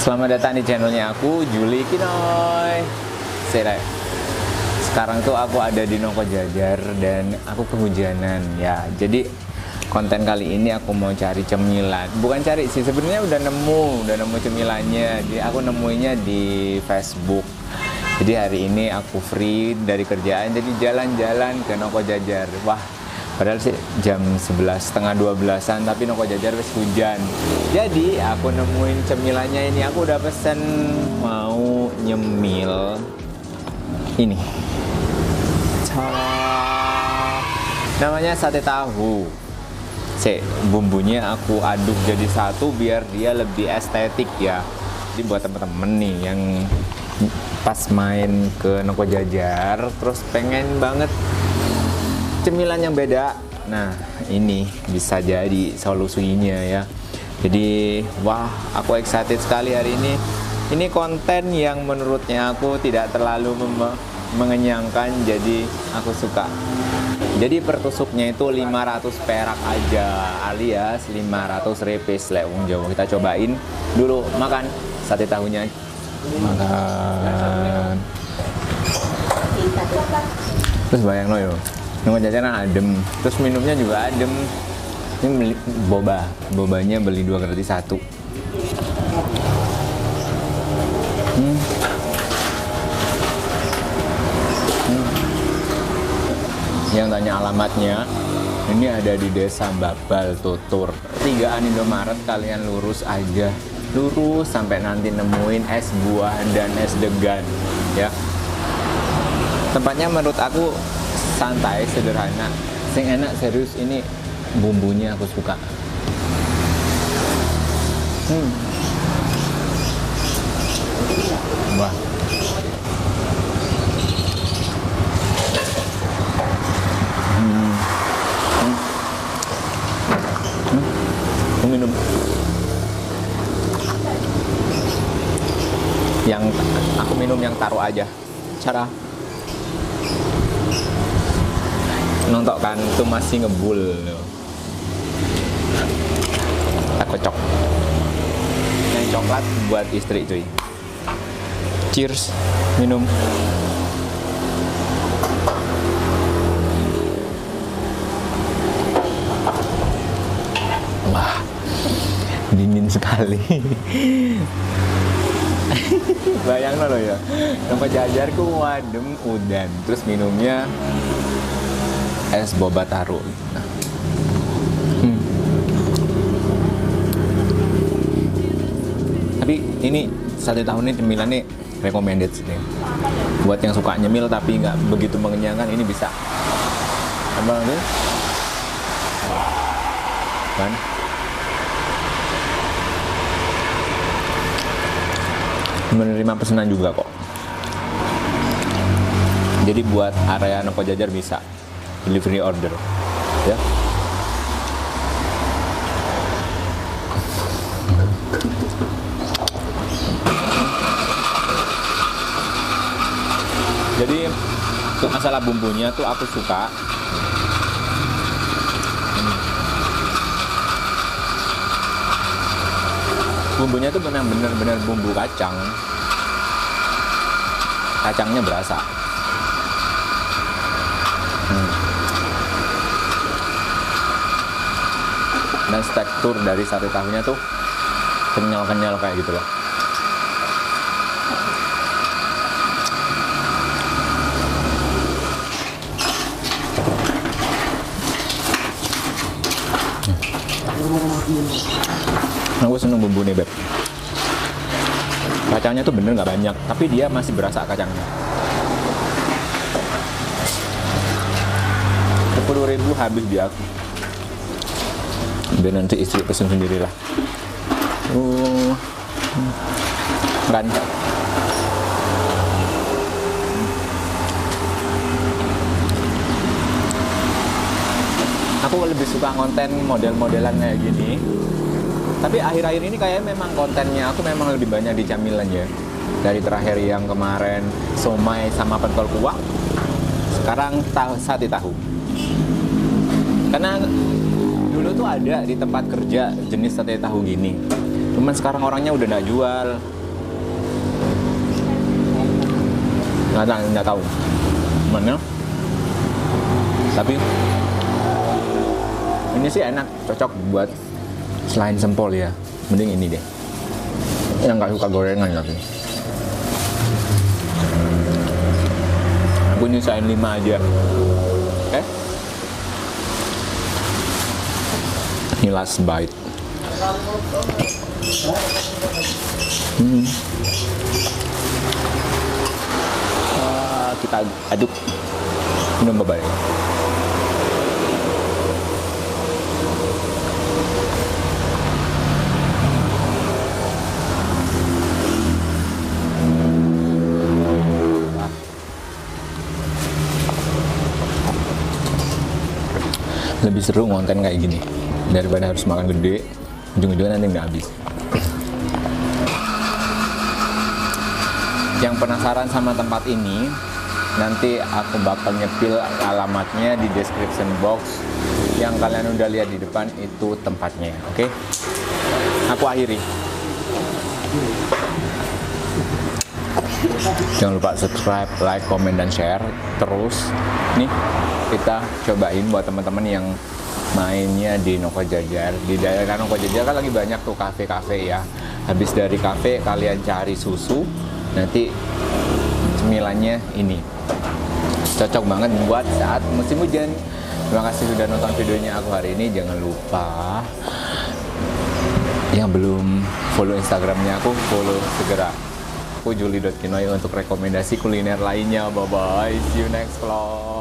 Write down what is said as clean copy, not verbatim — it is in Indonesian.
Selamat datang di channelnya aku, Juli Kinoy. Sekarang tuh aku ada di Nongko Jajar dan aku kehujanan ya. Jadi konten kali ini aku mau cari cemilan. Bukan cari sih, sebenarnya udah nemu cemilannya. Aku nemuinya di Facebook. Jadi hari ini aku free dari kerjaan, jadi jalan-jalan ke Nongko Jajar. Wah, padahal sih jam 11, setengah 12-an, tapi Nongko Jajar wes hujan. Jadi aku nemuin cemilannya ini. Aku udah pesen mau nyemil ini. Namanya sate tahu. Bumbunya aku aduk jadi satu biar dia lebih estetik ya. Jadi buat temen-temen nih yang pas main ke Nongko Jajar terus pengen banget cemilan yang beda, nah ini bisa jadi solusinya ya. Jadi wah, aku excited sekali hari ini. Ini konten yang menurutnya aku tidak terlalu mengenyangkan, jadi aku suka. Jadi pertusuknya itu 500 perak aja, alias 500 repes lewung Jawa. Kita cobain dulu, makan sate tahunya. Makan. Terus bayang lo yo, Nongko Jajar adem, terus minumnya juga adem. Ini beli bobanya beli 2 gratis 1. Yang tanya alamatnya, ini ada di Desa Babal Tutur. 3an Indomaret, kalian lurus aja, lurus sampai nanti nemuin es buah dan es degan ya. Tempatnya menurut aku santai, sederhana, sing enak serius. Ini bumbunya aku suka. Wah, aku minum yang taruh aja. Cara nonton kan itu masih ngebul, tak kocok. Yang coklat buat istri cuy. Cheers, minum. Wah, dingin sekali. Bayang lo ya, Nongko Jajar ku adem udan, terus minumnya es boba taru. Tapi ini sate tahu ini cemilannya recommended sih. Buat yang suka nyemil tapi nggak begitu mengenyangkan, ini bisa. Apa lagi? Kan? Menerima pesanan juga kok. Jadi buat area Nongko Jajar bisa delivery order ya. Jadi untuk masalah bumbunya tuh aku suka. Bumbunya tuh benar-benar bumbu kacang. Kacangnya berasa. Dan tekstur dari sate tahunya tuh kenyal-kenyal kayak gitu loh. Aku seneng bumbu nih, Beb. Kacangnya tuh bener nggak banyak, tapi dia masih berasa kacangnya. 10.000 habis di aku. Biar nanti istri pesen sendirilah. Kan. Aku lebih suka konten model-modelan kayak gini. Tapi akhir-akhir ini kayaknya memang kontennya aku memang lebih banyak di camilan ya. Dari terakhir yang kemarin somai sama pentol kuah, sekarang sate tahu. Karena dulu tuh ada di tempat kerja jenis sate tahu gini. Cuman sekarang orangnya udah nggak jual. Nggak tahu mana. Tapi ini sih enak, cocok buat selain sempol ya. Mending ini deh. Yang nggak suka gorengan tapi. Aku nyesain 5 aja. Oke? Ini last bite. Kita aduk. Minum babai. Lebih seru konten kayak gini daripada harus makan gede, ujung-ujungnya nanti nggak habis. Yang penasaran sama tempat ini, nanti aku bakal nyepil alamatnya di description box. Yang kalian udah lihat di depan itu tempatnya, oke? Aku akhiri. Jangan lupa subscribe, like, komen, dan share. Terus, nih kita cobain buat teman-teman yang mainnya di Noko Jajar. Di daerah Noko Jajar kan lagi banyak tuh kafe-kafe ya. Habis dari kafe kalian cari susu, nanti cemilannya ini. Cocok banget buat saat musim hujan. Terima kasih sudah nonton videonya aku hari ini. Jangan lupa yang belum follow Instagramnya aku, follow segera. Aku Juli.Kinoy untuk rekomendasi kuliner lainnya. Bye bye, see you next vlog.